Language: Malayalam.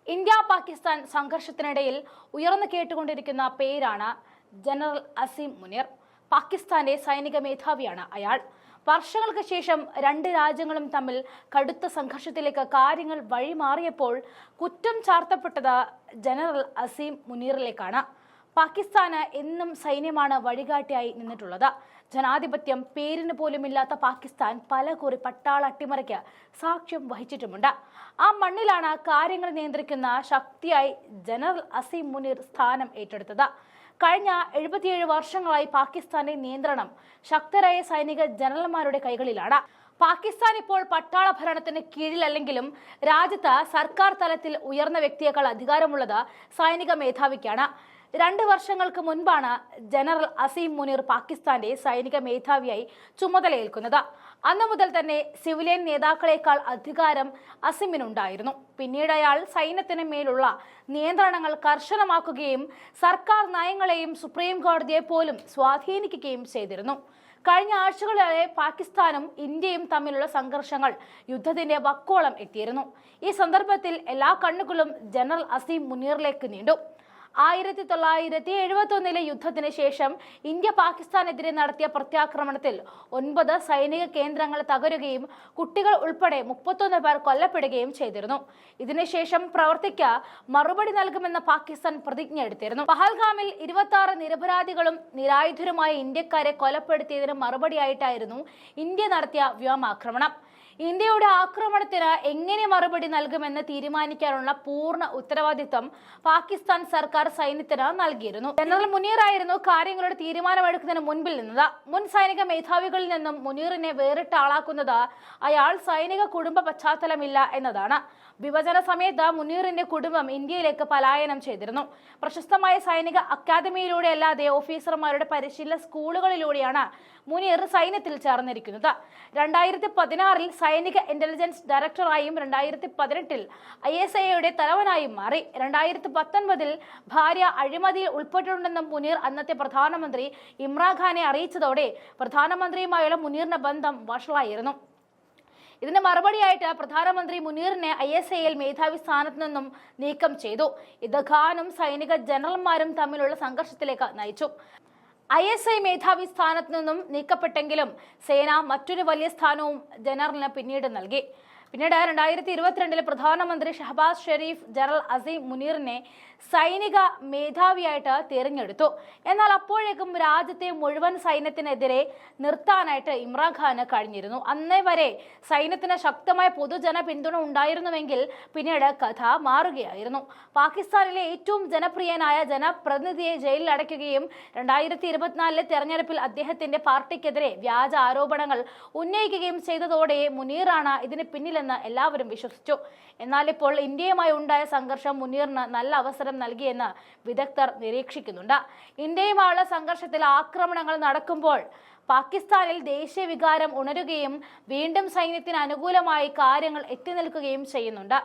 ഇന്ത്യ പാകിസ്ഥാൻ സംഘർഷത്തിനിടയിൽ ഉയർന്നു കേട്ടുകൊണ്ടിരിക്കുന്ന പേരാണ് ജനറൽ അസീം മുനീർ. പാകിസ്ഥാന്റെ സൈനിക മേധാവിയാണ് അയാൾ. വർഷങ്ങൾക്ക് ശേഷം രണ്ട് രാജ്യങ്ങളും തമ്മിൽ കടുത്ത സംഘർഷത്തിലേക്ക് കാര്യങ്ങൾ വഴിമാറിയപ്പോൾ കുറ്റം ചാർത്തപ്പെട്ടത് ജനറൽ അസീം മുനീറിലേക്കാണ്. പാകിസ്ഥാന് എന്നും സൈന്യമാണ് വഴികാട്ടിയായി നിന്നിട്ടുള്ളത്. ജനാധിപത്യം പേരിന് പോലുമില്ലാത്ത പാകിസ്ഥാൻ പലകുറി പട്ടാള അട്ടിമറിക്ക് സാക്ഷ്യം വഹിച്ചിട്ടുമുണ്ട്. ആ മണ്ണിലാണ് കാര്യങ്ങൾ നിയന്ത്രിക്കുന്ന ശക്തിയായി ജനറൽ അസീം മുനീർ സ്ഥാനം ഏറ്റെടുത്തത്. കഴിഞ്ഞ 77 വർഷങ്ങളായി പാകിസ്ഥാന്റെ നിയന്ത്രണം ശക്തരായ സൈനിക ജനറൽമാരുടെ കൈകളിലാണ്. പാകിസ്ഥാൻ ഇപ്പോൾ പട്ടാള ഭരണത്തിന് കീഴിലല്ലെങ്കിലും രാജ്യത്ത് സർക്കാർ തലത്തിൽ ഉയർന്ന വ്യക്തിയേക്കാൾ അധികാരമുള്ളത് സൈനിക മേധാവിക്കാണ്. 2 വർഷങ്ങൾക്ക് മുൻപാണ് ജനറൽ അസീം മുനീർ പാകിസ്ഥാന്റെ സൈനിക മേധാവിയായി ചുമതലയേൽക്കുന്നത്. അന്നു മുതൽ തന്നെ സിവിലിയൻ നേതാക്കളെക്കാൾ അധികാരം അസീമിനുണ്ടായിരുന്നു. പിന്നീട് അയാൾ സൈന്യത്തിന് മേലുള്ള നിയന്ത്രണങ്ങൾ കർശനമാക്കുകയും സർക്കാർ നയങ്ങളെയും സുപ്രീം കോടതിയെ പോലും സ്വാധീനിക്കുകയും ചെയ്തിരുന്നു. കഴിഞ്ഞ ആഴ്ചകളിലെ പാകിസ്ഥാനും ഇന്ത്യയും തമ്മിലുള്ള സംഘർഷങ്ങൾ യുദ്ധത്തിന്റെ വക്കോളം എത്തിയിരുന്നു. ഈ സന്ദർഭത്തിൽ എല്ലാ കണ്ണുകളും ജനറൽ അസീം മുനീറിലേക്ക് നീണ്ടു. 1971 യുദ്ധത്തിന് ശേഷം ഇന്ത്യ പാകിസ്ഥാനെതിരെ നടത്തിയ പ്രത്യാക്രമണത്തിൽ 9 സൈനിക കേന്ദ്രങ്ങൾ തകരുകയും കുട്ടികൾ ഉൾപ്പെടെ 31 പേർ കൊല്ലപ്പെടുകയും ചെയ്തിരുന്നു. ഇതിനുശേഷം പ്രവർത്തിക്ക് മറുപടി നൽകുമെന്ന് പാകിസ്ഥാൻ പ്രതിജ്ഞ എടുത്തിരുന്നു. പഹൽഗാമിൽ 26 നിരപരാധികളും നിരായുധരുമായ ഇന്ത്യക്കാരെ കൊലപ്പെടുത്തിയതിന് മറുപടിയായിട്ടായിരുന്നു ഇന്ത്യ നടത്തിയ വ്യോമാക്രമണം. ഇന്ത്യയുടെ ആക്രമണത്തിന് എങ്ങനെ മറുപടി നൽകുമെന്ന് തീരുമാനിക്കാനുള്ള പൂർണ്ണ ഉത്തരവാദിത്വം പാകിസ്ഥാൻ സർക്കാർ സൈന്യത്തിന് നൽകിയിരുന്നു. ജനറൽ മുനീർ ആയിരുന്നു കാര്യങ്ങളുടെ തീരുമാനമെടുക്കുന്നതിന് മുൻപിൽ നിന്നത്. മുൻ സൈനിക മേധാവികളിൽ നിന്നും മുനീറിനെ വേറിട്ട ആളാക്കുന്നത് അയാൾ സൈനിക കുടുംബ പശ്ചാത്തലമില്ല എന്നതാണ്. വിഭജന സമയത്ത് മുനീറിന്റെ കുടുംബം ഇന്ത്യയിലേക്ക് പലായനം ചെയ്തിരുന്നു. പ്രശസ്തമായ സൈനിക അക്കാദമിയിലൂടെ അല്ലാതെ ഓഫീസർമാരുടെ പരിശീലന സ്കൂളുകളിലൂടെയാണ് മുനീർ സൈന്യത്തിൽ ചേർന്നിരിക്കുന്നത്. 2016 സൈനിക ഇന്റലിജൻസ് ഡയറക്ടറായും 2018 ISIയുടെ തലവനായും മാറി. 2019 ഭാര്യ അഴിമതിയിൽ ഉൾപ്പെട്ടിട്ടുണ്ടെന്നും മുനീർ അന്നത്തെ പ്രധാനമന്ത്രി ഇമ്രാൻഖാനെ അറിയിച്ചതോടെ പ്രധാനമന്ത്രിയുമായുള്ള മുനീറിന്റെ ബന്ധം വഷളായിരുന്നു. ഇതിന് മറുപടിയായിട്ട് പ്രധാനമന്ത്രി മുനീറിനെ ISIൽ മേധാവി സ്ഥാനത്ത് നിന്നും നീക്കം ചെയ്തു. ഇത് ഖാനും സൈനിക ജനറൽമാരും തമ്മിലുള്ള സംഘർഷത്തിലേക്ക് നയിച്ചു. ISI മേധാവി സ്ഥാനത്ത് നിന്നും നീക്കപ്പെട്ടെങ്കിലും സേന മറ്റൊരു വലിയ സ്ഥാനവും ജനറലിന് പിന്നീട് നൽകി. പിന്നീട് 2022 പ്രധാനമന്ത്രി ഷഹബാസ് ഷെരീഫ് ജനറൽ അസീം മുനീറിനെ സൈനിക മേധാവിയായിട്ട് തിരഞ്ഞെടുത്തു. എന്നാൽ അപ്പോഴേക്കും രാജ്യത്തെ മുഴുവൻ സൈന്യത്തിനെതിരെ നിർത്താനായിട്ട് ഇമ്രാൻഖാന് കഴിഞ്ഞിരുന്നു. അന്നേ വരെ സൈന്യത്തിന് ശക്തമായ പൊതുജന പിന്തുണ ഉണ്ടായിരുന്നുവെങ്കിൽ പിന്നീട് കഥ മാറുകയായിരുന്നു. പാകിസ്ഥാനിലെ ഏറ്റവും ജനപ്രിയനായ ജനപ്രതിനിധിയെ ജയിലിൽ അടയ്ക്കുകയും 2024 തെരഞ്ഞെടുപ്പിൽ അദ്ദേഹത്തിന്റെ പാർട്ടിക്കെതിരെ വ്യാജ ആരോപണങ്ങൾ ഉന്നയിക്കുകയും ചെയ്തതോടെ മുനീറാണ് ഇതിന് പിന്നിലെന്ന് എല്ലാവരും വിശ്വസിച്ചു. എന്നാൽ ഇപ്പോൾ ഇന്ത്യയുമായി ഉണ്ടായ സംഘർഷം മുനീറിന് നല്ല അവസരം നൽകിയെന്ന് വിദഗ്ധർ നിരീക്ഷിക്കുന്നുണ്ട്. ഇന്ത്യയുമായുള്ള സംഘർഷത്തിൽ ആക്രമണങ്ങൾ നടക്കുമ്പോൾ പാകിസ്ഥാനിൽ ദേശീയ വികാരം ഉണരുകയും വീണ്ടും സൈന്യത്തിന് അനുകൂലമായി കാര്യങ്ങൾ എത്തി നിൽക്കുകയും ചെയ്യുന്നുണ്ട്.